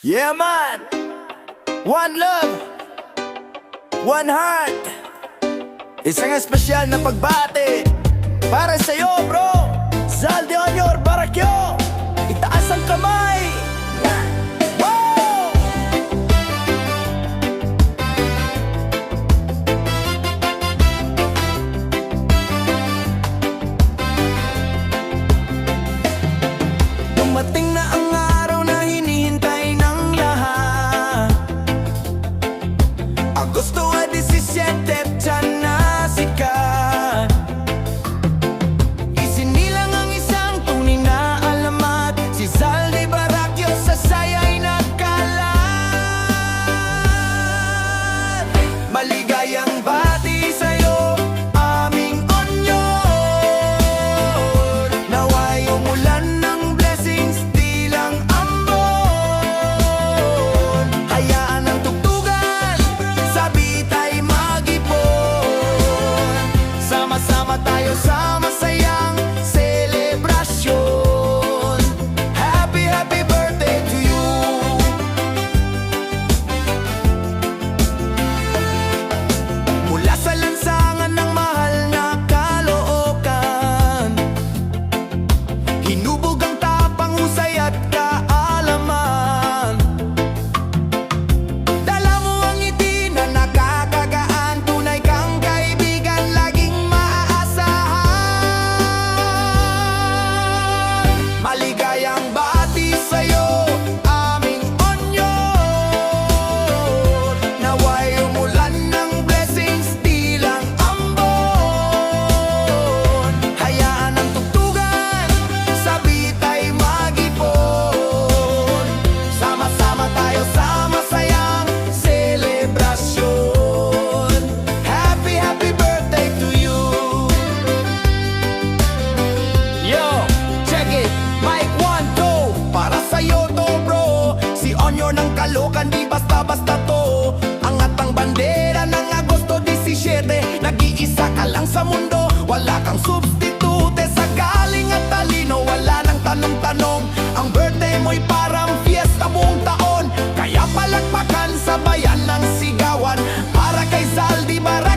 Yeah man, one love, one heart. Isang espesyal na pagbati para sa'yo bro, Zal de Honor Barakyo. Itaas ang kamay. Wow! Dumating na ang araw na hinihintay ng lahat. Agosto 17, tiyan na sikat. Isinilang ang isang tunay na alamat. Si Zal de Barakyo sa saya'y nagkalat. Maligayang bati sa'yo, aming Onyor. Nawa'y umulan ng blessings, di lang ambon. Hayaan ang tugtugan, sabit ay mag-ipon. Sama-sama tayo sa masayang selebrasyon. Happy, happy birthday to you. Mula sa lansangan ng mahal na Caloocan, hinubog ang tapang, husay at kaalaman. Dala mo ang ngiti na nakakagaan, tunay kang kaibigan, laging maaasahan. Maligayang bati sa'yo, aming Onyor. Nawa'y umulan ng blessings, di lang ambon. Hayaan ang tugtugan, sabit ay mag-ipon. Sama-sama tayo sa masayang selebrasyon. Happy, happy birthday to you. Yo, check it, mic 1, 2. Para sa'yo to bro, si Onyor ng Caloocan, di basta-basta to. Angat ang bandera ng Agosto 17, nag-iisa ka lang sa mundo, wala kang substitute. Sa galing at talino, wala nang tanong-tanong. Ang birthday mo'y parang fiesta buong taon. Kaya palakpakan, sabayan ng sigawan, para kay Zal de Barakyo.